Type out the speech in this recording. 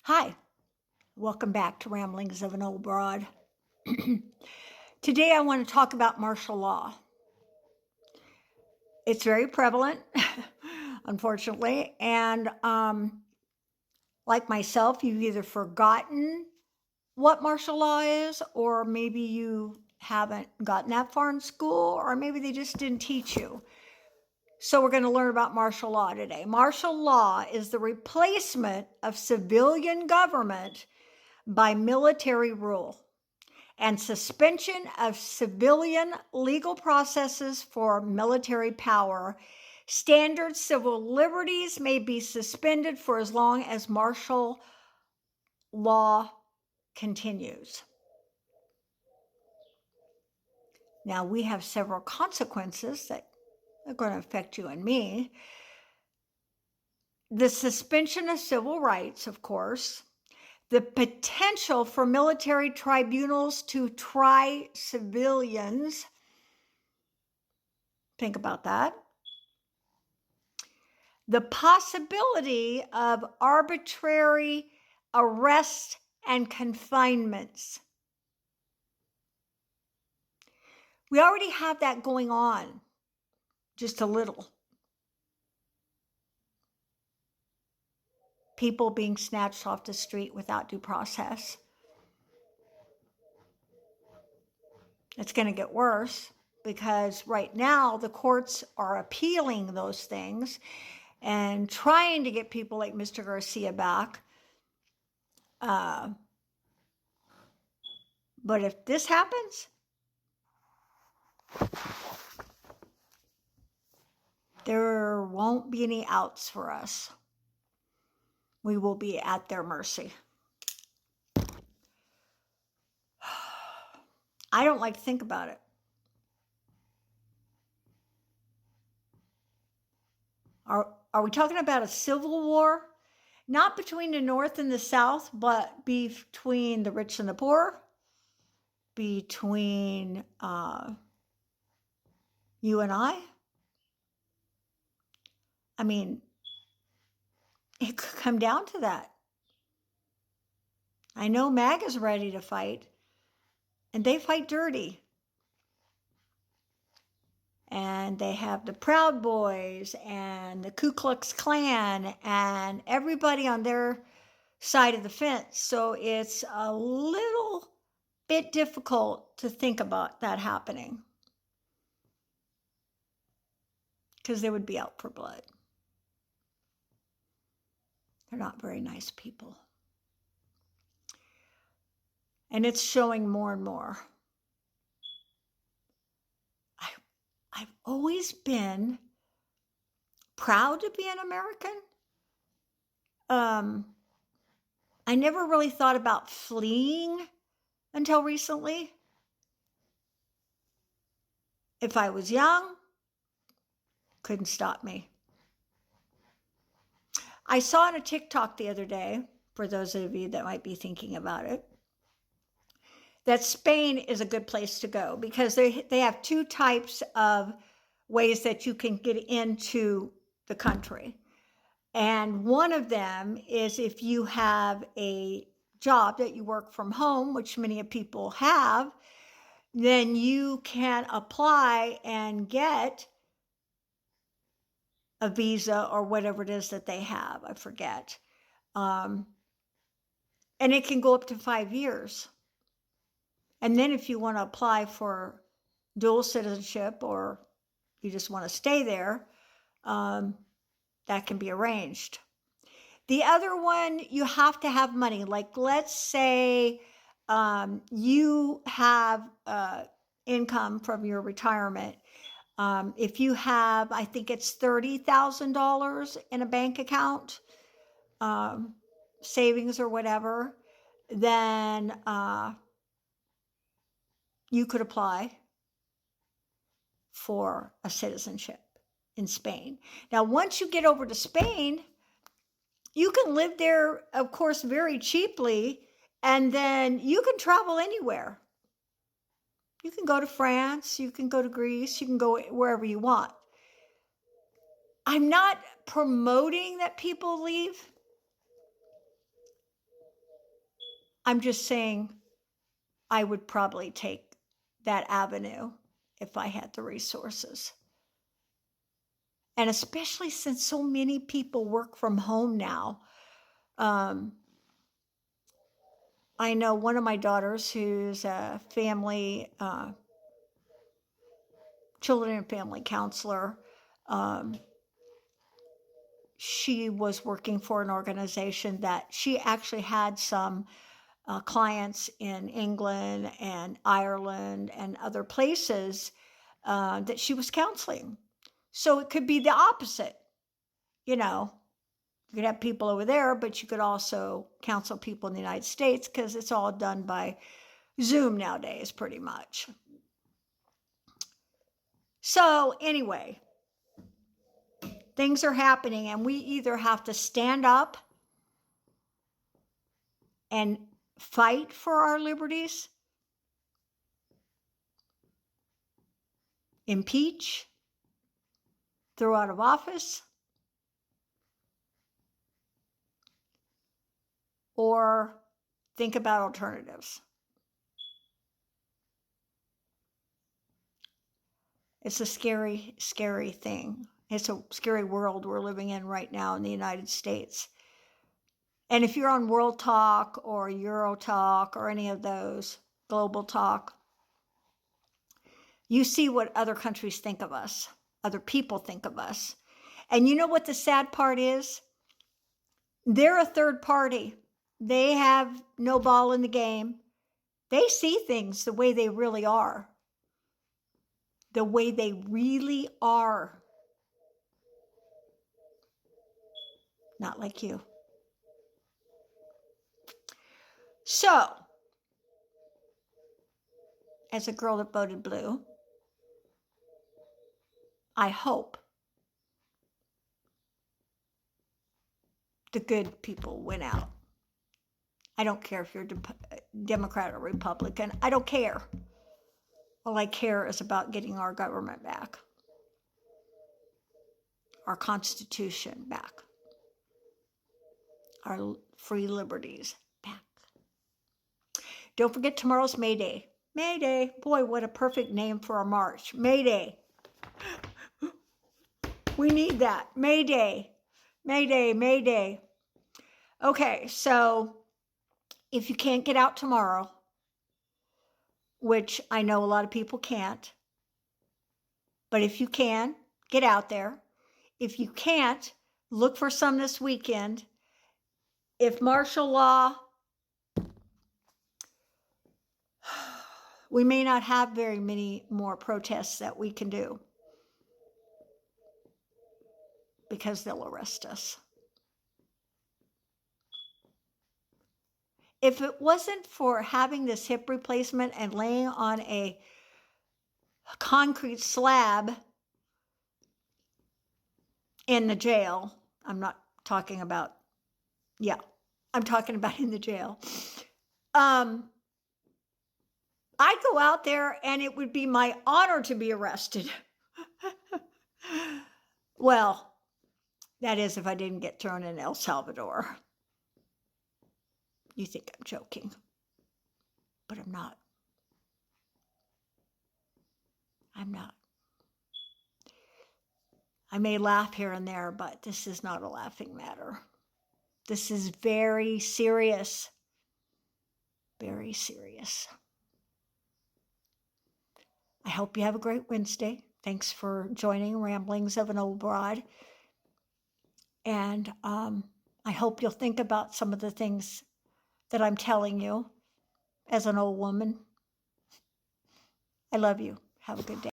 Hi, welcome back to Ramblings of an Old Broad. Today I want to talk about martial law. It's very prevalent, unfortunately, and like myself, you've either forgotten what martial law is, or maybe you haven't gotten that far in school, or maybe they just didn't teach you. So we're going to learn about martial law today. Martial law is the replacement of civilian government by military rule and suspension of civilian legal processes for military power. Standard civil liberties may be suspended for as long as martial law continues. Now, we have several consequences that are going to affect you and me. The suspension of civil rights, of course, the potential for military tribunals to try civilians. Think about that. The possibility of arbitrary arrests and confinements. We already have that going on, just a little. People being snatched off the street without due process. It's going to get worse because right now the courts are appealing those things and trying to get people like Mr. Garcia back. But if this happens, there won't be any outs for us. We will be at their mercy. I don't like to think about it. Are we talking about a civil war? Not between the North and the South, but between the rich and the poor, between you and I. I mean, it could come down to that. I know MAG is ready to fight, and they fight dirty. And they have the Proud Boys and the Ku Klux Klan and everybody on their side of the fence. So it's a little bit difficult to think about that happening because they would be out for blood. They're not very nice people. And it's showing more and more. I've always been proud to be an American. I never really thought about fleeing until recently. If I was young, couldn't stop me. I saw on a TikTok the other day, for those of you that might be thinking about it, that Spain is a good place to go because they have two types of ways that you can get into the country. And one of them is if you have a job that you work from home, which many people have, then you can apply and get a visa or whatever it is that they have. I forget. And it can go up to 5 years. And then if you want to apply for dual citizenship or you just want to stay there, that can be arranged. The other one, you have to have money. Like, let's say you have income from your retirement. If you have, I think it's $30,000 in a bank account, savings or whatever, then you could apply for a citizenship in Spain. Now, once you get over to Spain, you can live there, of course, very cheaply, and then you can travel anywhere. You can go to France, you can go to Greece, you can go wherever you want. I'm not promoting that people leave, I'm just saying I would probably take that avenue if I had the resources. And especially since so many people work from home now. I know one of my daughters who's a children and family counselor. She was working for an organization that she actually had some clients in England and Ireland and other places that she was counseling. So it could be the opposite. You could have people over there, but you could also counsel people in the United States because it's all done by Zoom nowadays, pretty much. So anyway, things are happening, and we either have to stand up and fight for our liberties, impeach, throw out of office, or think about alternatives. It's a scary, scary thing. It's a scary world we're living in right now in the United States. And if you're on World Talk or Euro Talk or any of those, Global Talk, you see what other countries think of us, other people think of us. And you know what the sad part is? They're a third party. They have no ball in the game. They see things the way they really are. The way they really are. Not like you. So, as a girl that voted blue, I hope the good people win out. I don't care if you're Democrat or Republican. I don't care. All I care is about getting our government back, our Constitution back, our free liberties back. Don't forget tomorrow's Mayday. Mayday. Boy, what a perfect name for a march. Mayday. We need that. Mayday. Mayday, Mayday. Okay, so if you can't get out tomorrow, which I know a lot of people can't, but if you can, get out there. If you can't, look for some this weekend. If martial law, we may not have very many more protests that we can do because they'll arrest us. If it wasn't for having this hip replacement and laying on a concrete slab in the jail, I'm not talking about, I'm talking about in the jail. I'd go out there and it would be my honor to be arrested. Well, that is if I didn't get thrown in El Salvador. You think I'm joking, but I'm not. I'm not. I may laugh here and there, but this is not a laughing matter. This is very serious. Very serious. I hope you have a great Wednesday. Thanks for joining Ramblings of an Old Broad. And I hope you'll think about some of the things that I'm telling you as an old woman. I love you. Have a good day.